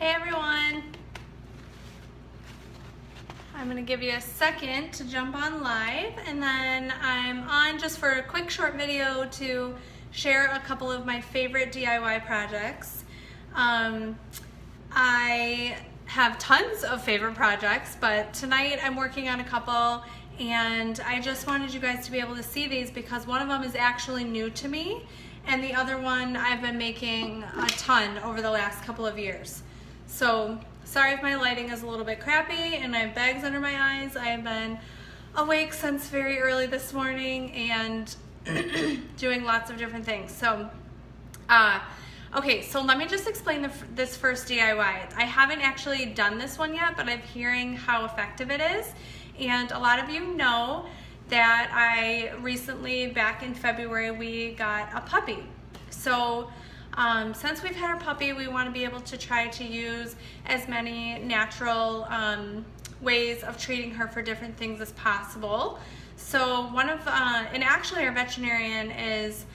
Hey everyone! I'm going to give you a second to jump on live, and then I'm on just for a quick short video to share a couple of my favorite DIY projects. I have tons of favorite projects, but tonight I'm working on a couple, and I just wanted you guys to be able to see these because one of them is actually new to me, and the other one I've been making a ton over the last couple of years. So sorry if my lighting is a little bit crappy and I have bags under my eyes. I have been awake since very early this morning and doing lots of different things. So, okay, so let me just explain this first DIY. I haven't actually done this one yet, but I'm hearing how effective it is. And a lot of you know that I recently, back in February, we got a puppy. So since we've had our puppy, we want to be able to try to use as many natural ways of treating her for different things as possible. So and actually our veterinarian is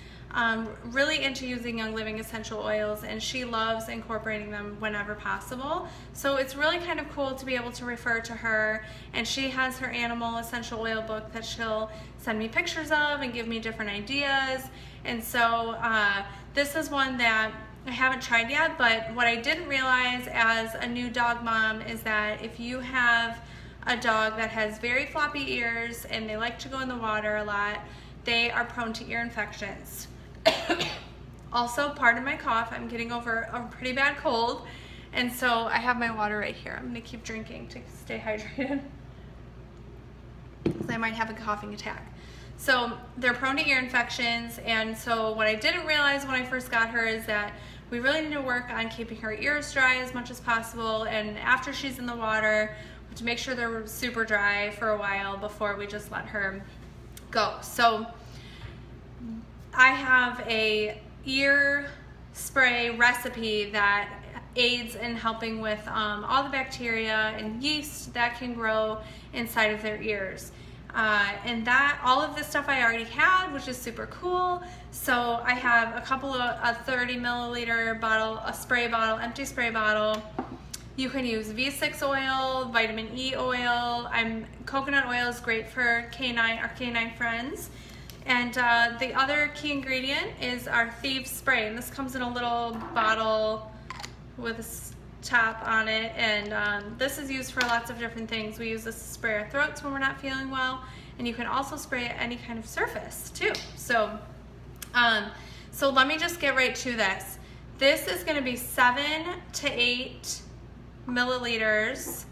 really into using Young Living essential oils, and she loves incorporating them whenever possible. So it's really kind of cool to be able to refer to her, and she has her animal essential oil book that she'll send me pictures of and give me different ideas. And so this is one that I haven't tried yet, but what I didn't realize as a new dog mom is that if you have a dog that has very floppy ears and they like to go in the water a lot, they are prone to ear infections. Also, pardon my cough, I'm getting over a pretty bad cold, and so I have my water right here. I'm gonna keep drinking to stay hydrated because I might have a coughing attack. So they're prone to ear infections, and so what I didn't realize when I first got her is that we really need to work on keeping her ears dry as much as possible, and after she's in the water, to make sure they're super dry for a while before we just let her go. So I have a ear spray recipe that aids in helping with all the bacteria and yeast that can grow inside of their ears. And all of this stuff I already had, which is super cool. So I have a 30 milliliter bottle, a spray bottle, empty spray bottle. You can use V6 oil, vitamin E oil. Coconut oil is great for our canine friends. And the other key ingredient is our Thieves spray. And this comes in a little bottle with a top on it, and this is used for lots of different things. We use this to spray our throats when we're not feeling well, and you can also spray it any kind of surface too. So so let me just get right to this. This is going to be 7 to 8 milliliters,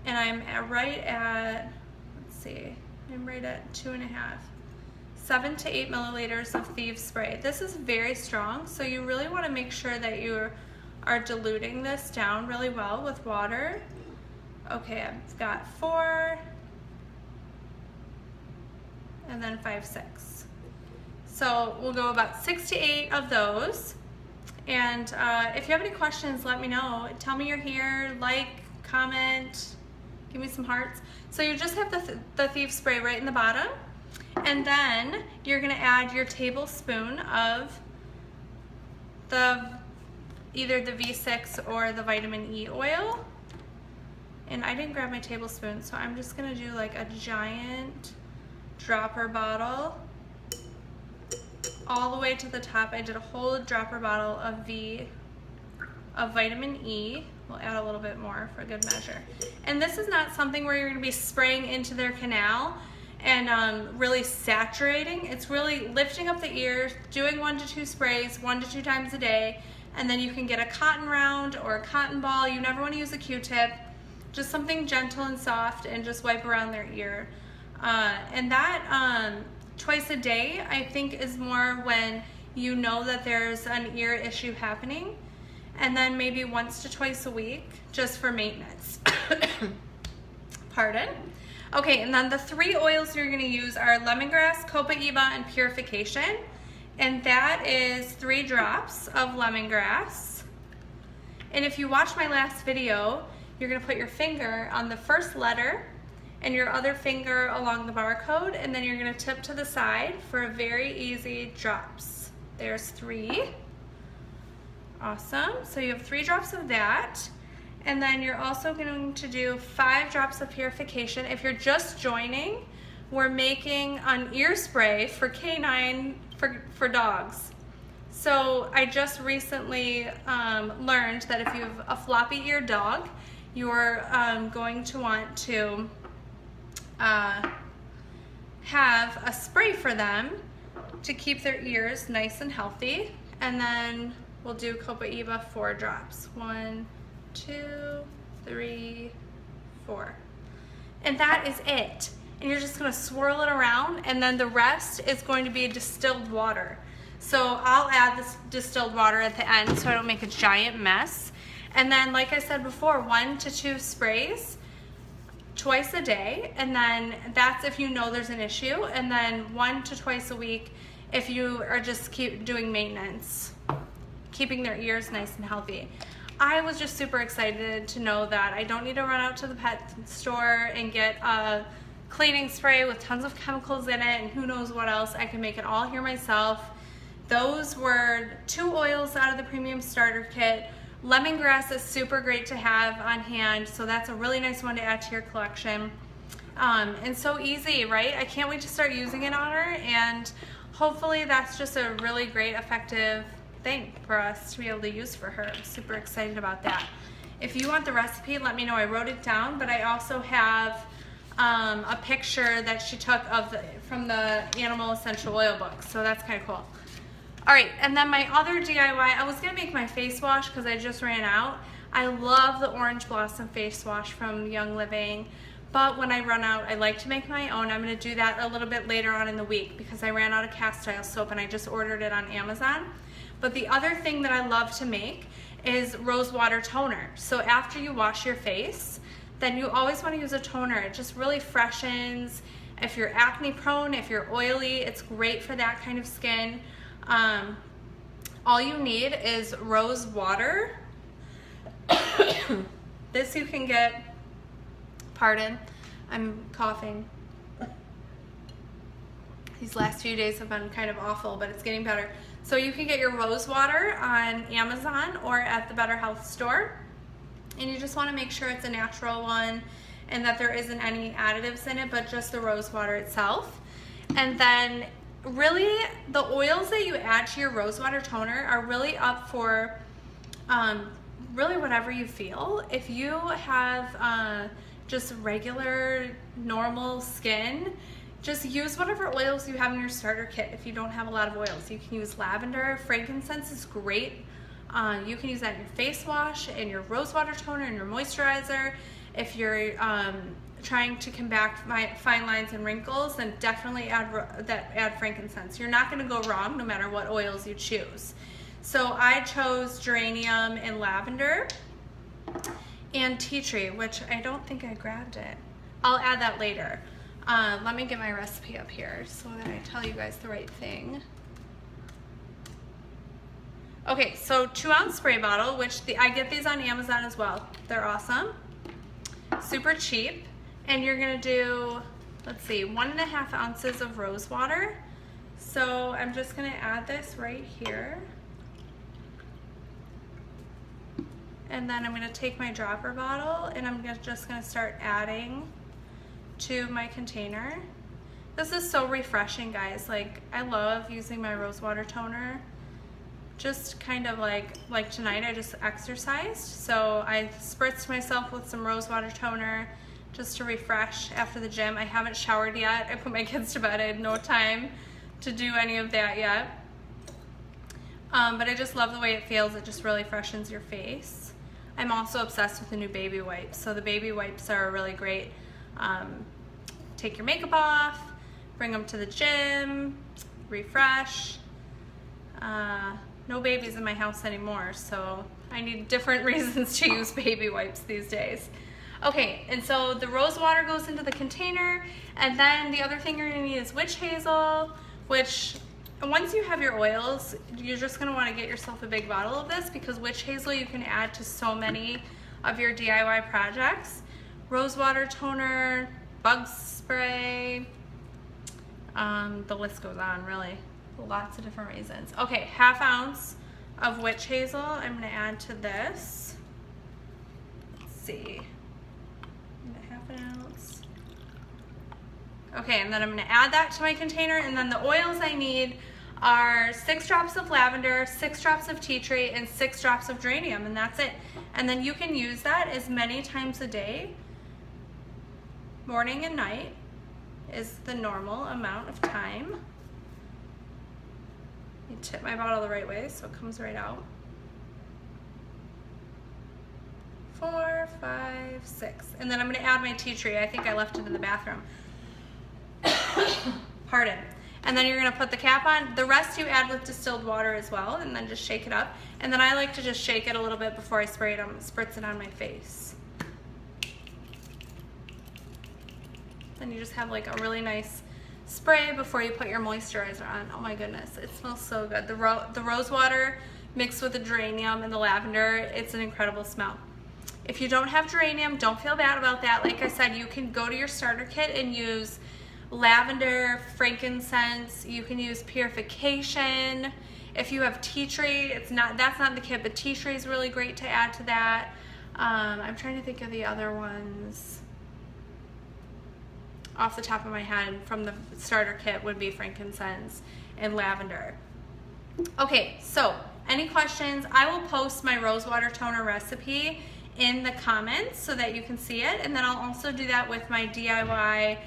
and I'm right at, let's see, I'm right at 2.5. 7 to 8 milliliters of Thieves spray. This is very strong, so you really want to make sure that you are diluting this down really well with water. Okay, I've got 4, and then 5, 6. So we'll go about 6 to 8 of those. And if you have any questions, let me know. Tell me you're here, like, comment, give me some hearts. So you just have the Thieves spray right in the bottom, and then you're gonna add your tablespoon of either the V6 or the vitamin E oil. And I didn't grab my tablespoon, so I'm just gonna do like a giant dropper bottle all the way to the top. I did a whole dropper bottle of vitamin E. We'll add a little bit more for good measure. And this is not something where you're gonna be spraying into their canal and really saturating. It's really lifting up the ears, doing 1 to 2 sprays, 1 to 2 times a day, and then you can get a cotton round or a cotton ball. You never want to use a Q-tip, just something gentle and soft, and just wipe around their ear. And that twice a day, I think, is more when you know that there's an ear issue happening, and then maybe once to twice a week just for maintenance. Pardon. Okay, and then the 3 oils you're going to use are lemongrass, copaiba, and purification. And that is 3 drops of lemongrass. And if you watch my last video, you're going to put your finger on the first letter and your other finger along the barcode, and then you're going to tip to the side for a very easy drops. There's 3. Awesome. So you have 3 drops of that. And then you're also going to do 5 drops of purification. If you're just joining, we're making an ear spray for canine for dogs. So I just recently learned that if you have a floppy-eared dog, you're going to want to have a spray for them to keep their ears nice and healthy. And then we'll do Copaiba 4 drops. 1, 2, 3, 4. And that is it. And you're just gonna swirl it around, and then the rest is going to be distilled water. So I'll add this distilled water at the end so I don't make a giant mess. And then, like I said before, 1 to 2 sprays twice a day, and then that's if you know there's an issue, and then 1 to twice a week if you are just keep doing maintenance, keeping their ears nice and healthy. I was just super excited to know that I don't need to run out to the pet store and get a cleaning spray with tons of chemicals in it and who knows what else. I can make it all here myself. Those were 2 oils out of the premium starter kit. Lemongrass is super great to have on hand, so that's a really nice one to add to your collection. And so easy, right? I can't wait to start using it on her, and hopefully that's just a really great, effective thing for us to be able to use for her. I'm super excited about that. If you want the recipe, let me know. I wrote it down, but I also have a picture that she took from the Animal Essential Oil book, so that's kind of cool. All right, and then my other DIY, I was gonna make my face wash because I just ran out. I love the Orange Blossom face wash from Young Living, but when I run out, I like to make my own. I'm gonna do that a little bit later on in the week because I ran out of cast iron soap and I just ordered it on Amazon. But the other thing that I love to make is rose water toner. So after you wash your face, then you always want to use a toner. It just really freshens. If you're acne prone, if you're oily, it's great for that kind of skin. All you need is rose water. This you can get, pardon, I'm coughing. These last few days have been kind of awful, but it's getting better. So you can get your rose water on Amazon or at the Better Health store. And you just want to make sure it's a natural one and that there isn't any additives in it, but just the rose water itself. And then really the oils that you add to your rose water toner are really up for really whatever you feel. If you have just regular normal skin, just use whatever oils you have in your starter kit. If you don't have a lot of oils, you can use lavender. Frankincense is great. You can use that in your face wash, in your rose water toner, in your moisturizer. If you're trying to combat fine lines and wrinkles, then definitely add frankincense. You're not going to go wrong no matter what oils you choose. So I chose geranium and lavender and tea tree, which I don't think I grabbed it. I'll add that later. Let me get my recipe up here so that I tell you guys the right thing. Okay, so 2-ounce spray bottle, which I get these on Amazon as well. They're awesome, super cheap. And you're gonna do, let's see, 1.5 ounces of rose water. So I'm just gonna add this right here. And then I'm gonna take my dropper bottle and I'm just gonna start adding to my container. This is so refreshing, guys. Like, I love using my rose water toner. Just kind of like tonight I just exercised, so I spritzed myself with some rose water toner just to refresh after the gym. I haven't showered yet. I put my kids to bed. I had no time to do any of that yet. But I just love the way it feels. It just really freshens your face. I'm also obsessed with the new baby wipes. So the baby wipes are really great. Take your makeup off, bring them to the gym, refresh. No babies in my house anymore, so I need different reasons to use baby wipes these days. Okay, and so the rose water goes into the container, and then the other thing you're gonna need is witch hazel, which once you have your oils, you're just gonna wanna get yourself a big bottle of this because witch hazel you can add to so many of your DIY projects. Rose water toner, bug spray, the list goes on, really. Lots of different reasons. Okay, 1/2 ounce of witch hazel I'm going to add to this. Let's see. Half an ounce. Okay, and then I'm going to add that to my container, and then the oils I need are 6 drops of lavender, 6 drops of tea tree, and 6 drops of geranium, and that's it. And then you can use that as many times a day. Morning and night is the normal amount of time. You tip my bottle the right way so it comes right out. 4, 5, 6. And then I'm going to add my tea tree. I think I left it in the bathroom. Pardon. And then you're going to put the cap on. The rest you add with distilled water as well, and then just shake it up. And then I like to just shake it a little bit before I spritz it on my face. Then you just have like a really nice spray before you put your moisturizer on. Oh my goodness, it smells so good. The rose water mixed with the geranium and the lavender, it's an incredible smell. If you don't have geranium, don't feel bad about that. Like I said, you can go to your starter kit and use lavender, frankincense, you can use purification. If you have tea tree, that's not in the kit, but tea tree is really great to add to that. I'm trying to think of the other ones. Off the top of my head from the starter kit would be frankincense and lavender. Okay, so any questions? I will post my rose water toner recipe in the comments so that you can see it, and then I'll also do that with my DIY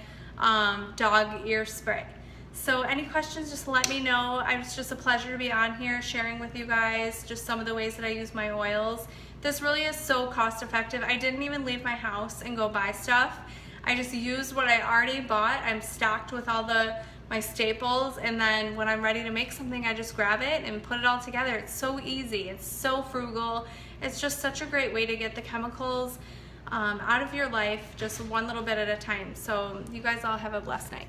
dog ear spray. So any questions, just let me know. It's just a pleasure to be on here sharing with you guys just some of the ways that I use my oils. This really is so cost effective. I didn't even leave my house and go buy stuff. I just used what I already bought. I'm stocked with all my staples, and then when I'm ready to make something, I just grab it and put it all together. It's so easy. It's so frugal. It's just such a great way to get the chemicals out of your life, just one little bit at a time. So you guys all have a blessed night.